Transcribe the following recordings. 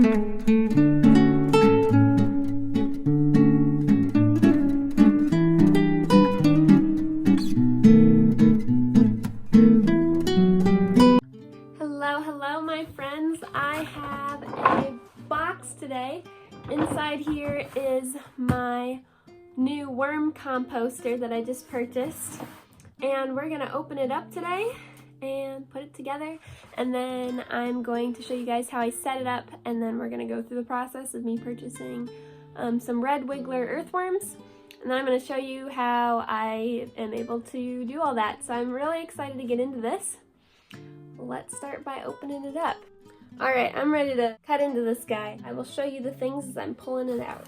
Hello my friends, I have a box today. Inside here is my new worm composter that I just purchased, and we're gonna open it up today and put it together, and then I'm going to show you guys how I set it up, and then we're gonna go through the process of me purchasing some red wiggler earthworms, and then I'm going to show you how I am able to do all that. So I'm really excited to get into this. Let's start by opening it up. Alright, I'm ready to cut into this guy. I will show you the things as I'm pulling it out.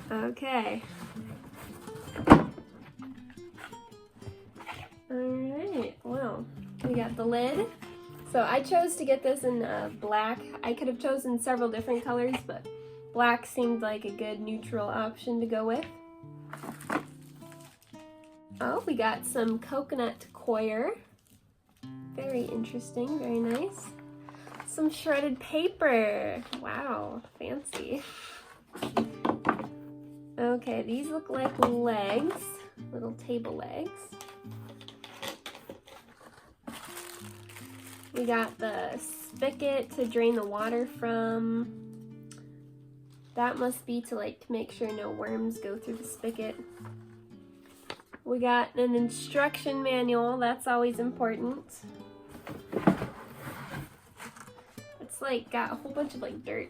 Okay. Alright, well, we got the lid. So I chose to get this in black. I could have chosen several different colors, but black seemed like a good neutral option to go with. Oh, we got some coconut coir. Very interesting, very nice. Some shredded paper. Wow, fancy. Okay, these look like legs, little table legs. We got the spigot to drain the water from. That must be to like make sure no worms go through the spigot. We got an instruction manual, that's always important. It's like got a whole bunch of like dirt.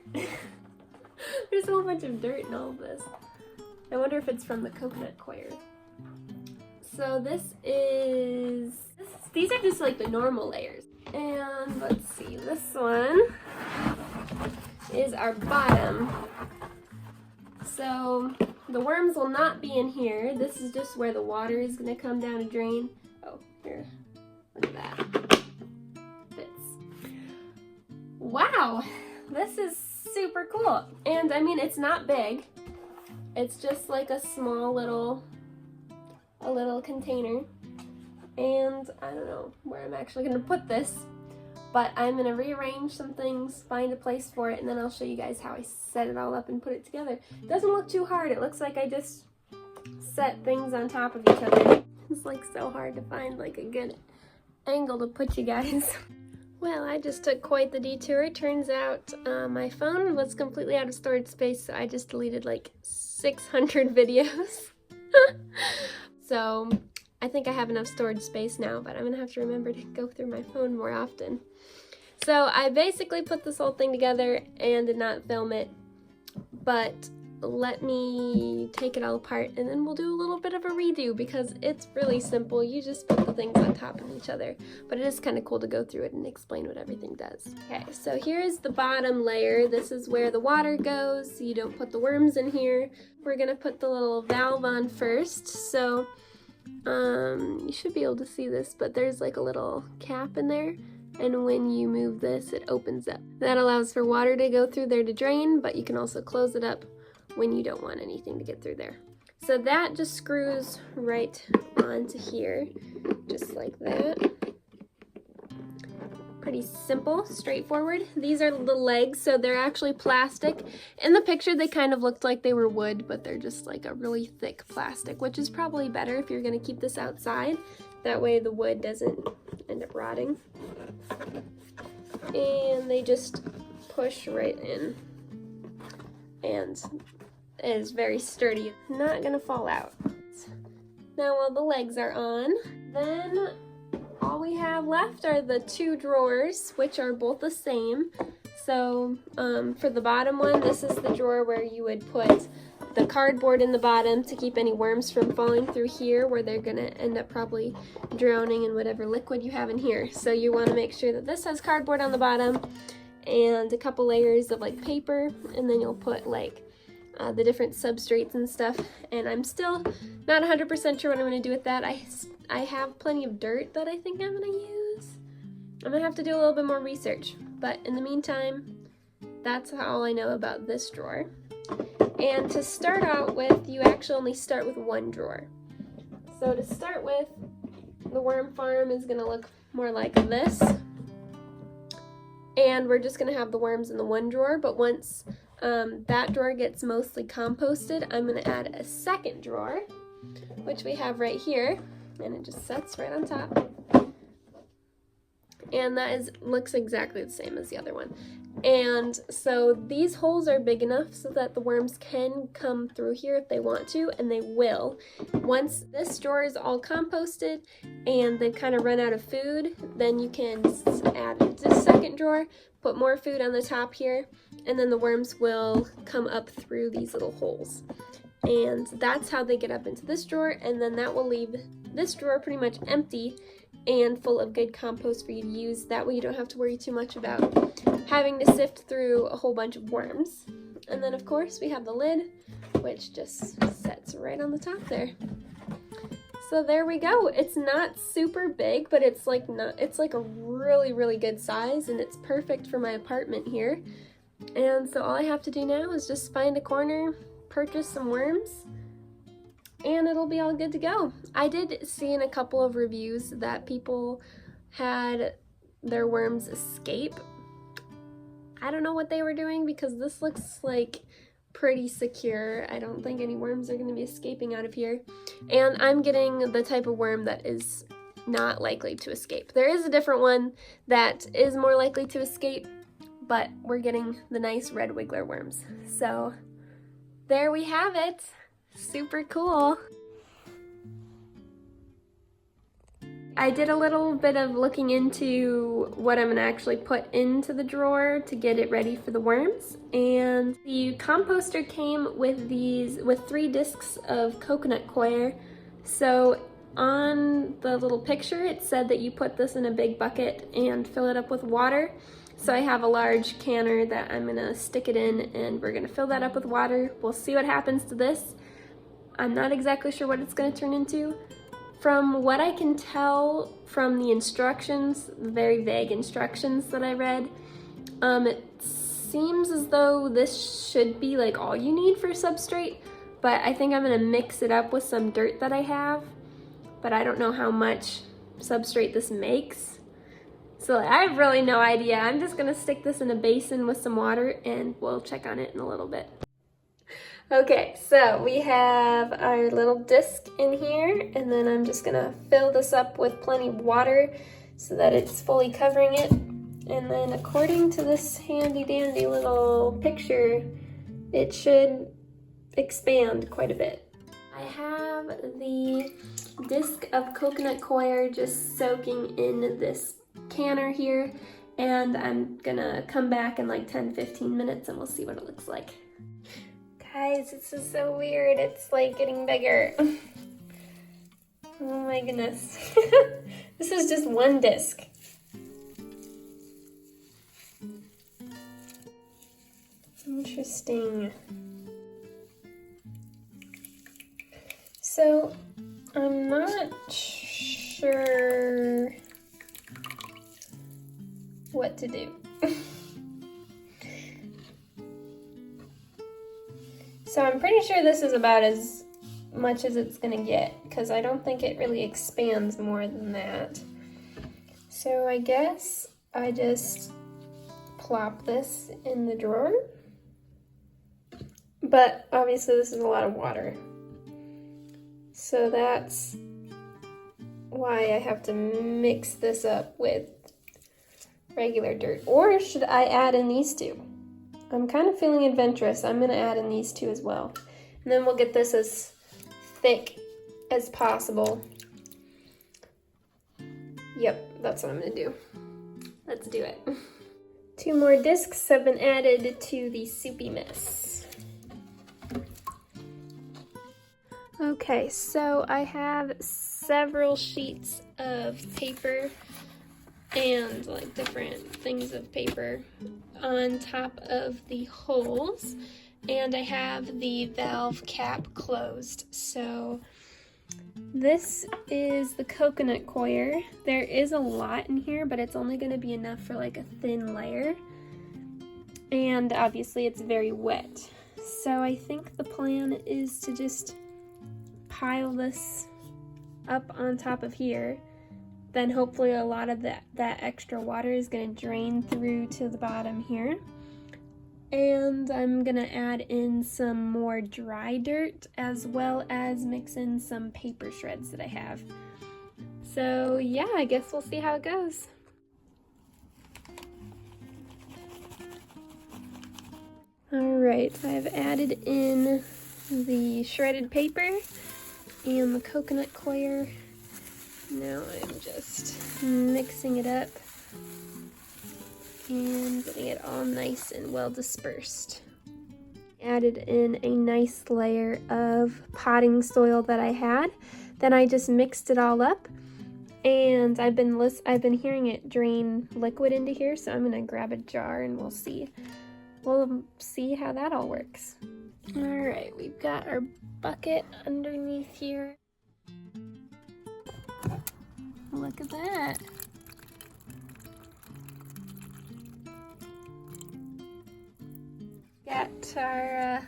There's a whole bunch of dirt in all of this. I wonder if it's from the coconut coir. So these are just like the normal layers. And let's see, this one is our bottom. So the worms will not be in here. This is just where the water is going to come down and drain. Oh, here, look at that. Fits. Wow, this is super cool. And I mean, it's not big. It's just like a small little container. And I don't know where I'm actually going to put this, but I'm going to rearrange some things, find a place for it, and then I'll show you guys how I set it all up and put it together. It doesn't look too hard. It looks like I just set things on top of each other. It's like so hard to find like a good angle to put you guys. Well, I just took quite the detour. It turns out my phone was completely out of storage space, so I just deleted like 600 videos. So I think I have enough storage space now, but I'm gonna have to remember to go through my phone more often. So I basically put this whole thing together and did not film it, but let me take it all apart and then we'll do a little bit of a redo because it's really simple. You just put the things on top of each other, but it is kind of cool to go through it and explain what everything does. Okay, so here's the bottom layer. This is where the water goes, so you don't put the worms in here. We're gonna put the little valve on first. So you should be able to see this, but there's like a little cap in there, and when you move this, it opens up. That allows for water to go through there to drain, but you can also close it up when you don't want anything to get through there. So that just screws right onto here, just like that. Pretty simple, straightforward. These are the legs, so they're actually plastic. In the picture, they kind of looked like they were wood, but they're just like a really thick plastic, which is probably better if you're gonna keep this outside. That way the wood doesn't end up rotting. And they just push right in. And it is very sturdy, not gonna fall out. Now while the legs are on, then all we have left are the two drawers, which are both the same. So for the bottom one, this is the drawer where you would put the cardboard in the bottom to keep any worms from falling through here, where they're gonna end up probably drowning in whatever liquid you have in here. So you wanna make sure that this has cardboard on the bottom and a couple layers of like paper, and then you'll put like the different substrates and stuff. And I'm still not 100% sure what I'm gonna do with that. I have plenty of dirt that I think I'm gonna use. I'm gonna have to do a little bit more research, but in the meantime, that's all I know about this drawer. And to start out with, you actually only start with one drawer. So to start with, the worm farm is gonna look more like this. And we're just gonna have the worms in the one drawer, but once that drawer gets mostly composted, I'm gonna add a second drawer, which we have right here, and it just sets right on top. And that looks exactly the same as the other one. And so these holes are big enough so that the worms can come through here if they want to, and they will. Once this drawer is all composted and they've kind of run out of food, then you can add the second drawer, put more food on the top here, and then the worms will come up through these little holes. And that's how they get up into this drawer, and then that will leave this drawer pretty much empty and full of good compost for you to use. That way you don't have to worry too much about having to sift through a whole bunch of worms. And then of course we have the lid, which just sets right on the top there. So there we go. It's not super big, but it's like a really, really good size, and it's perfect for my apartment here. And so all I have to do now is just find a corner, purchase some worms, and it'll be all good to go. I did see in a couple of reviews that people had their worms escape. I don't know what they were doing because this looks like pretty secure. I don't think any worms are going to be escaping out of here. And I'm getting the type of worm that is not likely to escape. There is a different one that is more likely to escape, but we're getting the nice red wiggler worms. So there we have it. Super cool. I did a little bit of looking into what I'm gonna actually put into the drawer to get it ready for the worms, and the composter came with 3 discs of coconut coir. So on the little picture it said that you put this in a big bucket and fill it up with water. So I have a large canner that I'm gonna stick it in, and we're gonna fill that up with water. We'll see what happens to this. I'm not exactly sure what it's going to turn into. From what I can tell from the instructions, the very vague instructions that I read, it seems as though this should be like all you need for substrate, but I think I'm going to mix it up with some dirt that I have, but I don't know how much substrate this makes. So I have really no idea. I'm just going to stick this in a basin with some water, and we'll check on it in a little bit. Okay, so we have our little disc in here, and then I'm just gonna fill this up with plenty of water so that it's fully covering it. And then according to this handy dandy little picture, it should expand quite a bit. I have the disc of coconut coir just soaking in this canner here, and I'm gonna come back in like 10-15 minutes and we'll see what it looks like. Guys, this is so weird. It's like getting bigger. Oh my goodness. This is just one disc. Interesting. So, I'm not sure what to do. So I'm pretty sure this is about as much as it's gonna get, because I don't think it really expands more than that. So I guess I just plop this in the drawer. But obviously this is a lot of water. So that's why I have to mix this up with regular dirt. Or should I add in these two? I'm kind of feeling adventurous. I'm gonna add in these two as well. And then we'll get this as thick as possible. Yep, that's what I'm gonna do. Let's do it. 2 more discs have been added to the soupy mess. Okay, so I have several sheets of paper and like different things of paper on top of the holes, and I have the valve cap closed. So this is the coconut coir. There is a lot in here, but it's only going to be enough for like a thin layer, and obviously it's very wet. So I think the plan is to just pile this up on top of here, then hopefully a lot of that extra water is going to drain through to the bottom here. And I'm going to add in some more dry dirt as well as mix in some paper shreds that I have. So yeah, I guess we'll see how it goes. Alright, I've added in the shredded paper and the coconut coir. Now I'm just mixing it up and getting it all nice and well dispersed. Added in a nice layer of potting soil that I had. Then I just mixed it all up, and I've been hearing it drain liquid into here, so I'm gonna grab a jar and we'll see how that all works. All right, we've got our bucket underneath here. Look at that. Got our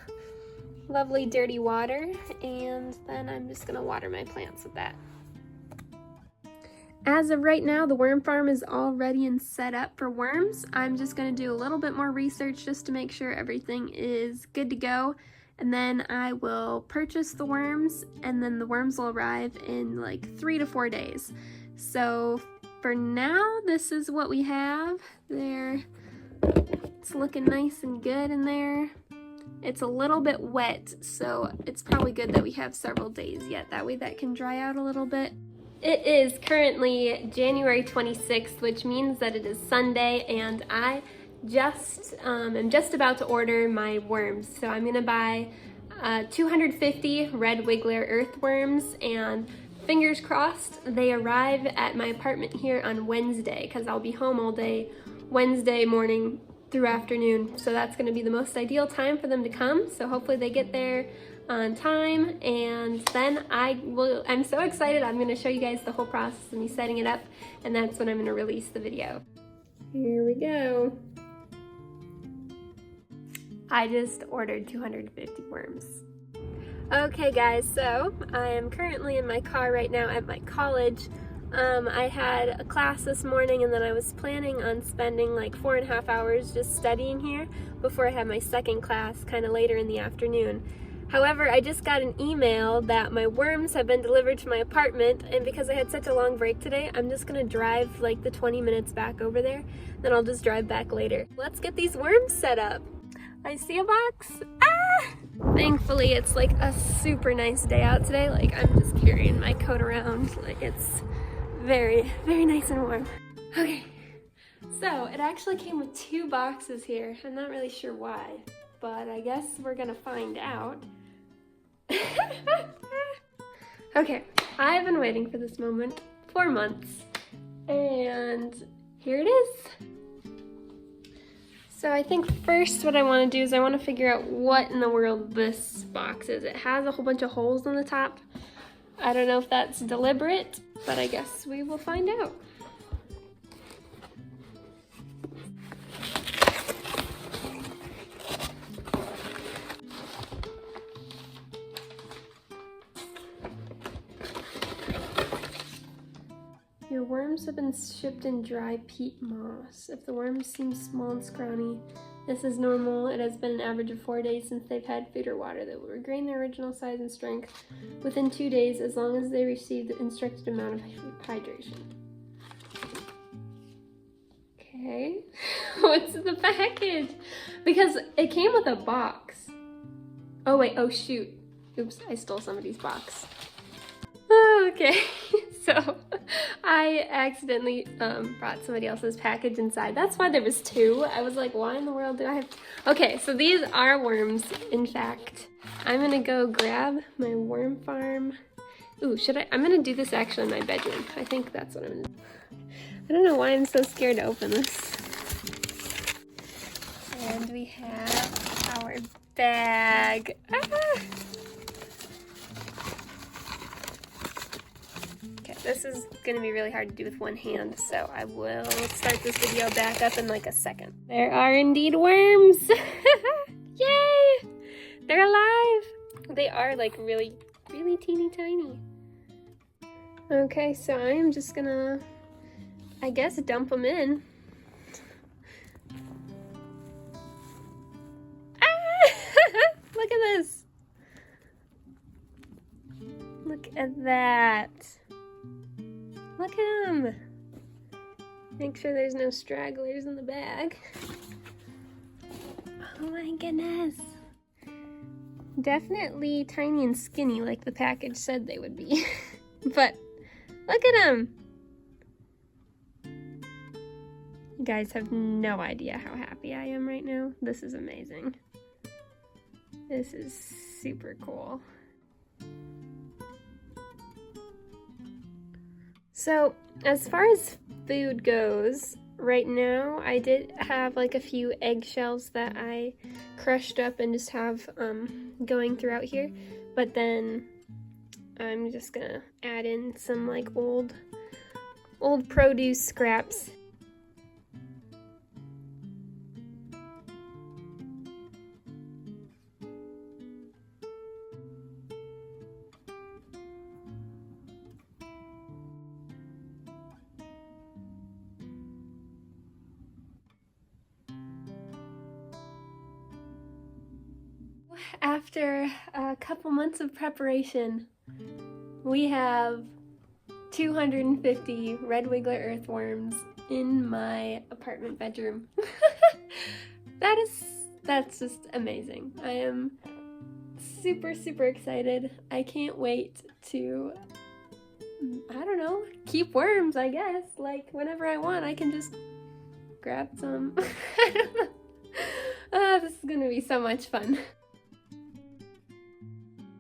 lovely dirty water, and then I'm just gonna water my plants with that. As of right now, the worm farm is all ready and set up for worms. I'm just gonna do a little bit more research just to make sure everything is good to go, and then I will purchase the worms, and then the worms will arrive in like 3 to 4 days. So for now, this is what we have there. It's looking nice and good in there. It's a little bit wet, so it's probably good that we have several days yet. That way that can dry out a little bit. It is currently January 26th, which means that it is Sunday, and I am just about to order my worms. So I'm gonna buy 250 red wiggler earthworms, and fingers crossed they arrive at my apartment here on Wednesday, because I'll be home all day Wednesday morning through afternoon. So that's gonna be the most ideal time for them to come. So hopefully they get there on time, and then I'm so excited. I'm gonna show you guys the whole process of me setting it up, and that's when I'm gonna release the video. Here we go. I just ordered 250 worms. Okay guys, so I am currently in my car right now at my college. I had a class this morning, and then I was planning on spending like 4.5 hours just studying here before I had my second class kind of later in the afternoon. However, I just got an email that my worms have been delivered to my apartment, and because I had such a long break today, I'm just gonna drive like the 20 minutes back over there, then I'll just drive back later. Let's get these worms set up. I see a box. Ah! Thankfully, it's like a super nice day out today. Like, I'm just carrying my coat around. Like, it's very, very nice and warm. Okay, so it actually came with 2 boxes here. I'm not really sure why, but I guess we're gonna find out. Okay, I've been waiting for this moment for months, and here it is. So I think first what I want to do is I want to figure out what in the world this box is. It has a whole bunch of holes on the top. I don't know if that's deliberate, but I guess we will find out. Your worms have been shipped in dry peat moss. If the worms seem small and scrawny, this is normal. It has been an average of 4 days since they've had food or water. They will regain their original size and strength within 2 days as long as they receive the instructed amount of hydration. Okay, what's the package? Because it came with a box. Oh wait, oh shoot. Oops, I stole somebody's box. Okay, so I accidentally brought somebody else's package inside. That's why there was 2. I was like, why in the world do I have... Okay, so these are worms, in fact. I'm gonna go grab my worm farm. Ooh, I'm gonna do this actually in my bedroom. I think that's what I'm gonna do. I don't know why I'm so scared to open this. And we have our bag. Ah! This is gonna be really hard to do with one hand, so I will start this video back up in like a second. There are indeed worms! Yay! They're alive! They are like really, really teeny tiny. Okay, so I am just gonna, I guess, dump them in. Ah! Look at this. Look at that. Look at them. Make sure there's no stragglers in the bag. Oh my goodness. Definitely tiny and skinny like the package said they would be. But look at them. You guys have no idea how happy I am right now. This is amazing. This is super cool. So, as far as food goes, right now I did have like a few eggshells that I crushed up and just have going throughout here, but then I'm just gonna add in some like old produce scraps. After a couple months of preparation, we have 250 red wiggler earthworms in my apartment bedroom. That's just amazing. I am super excited. I can't wait to, I don't know, keep worms, I guess. Like whenever I want, I can just grab some. I don't know. This is gonna be so much fun.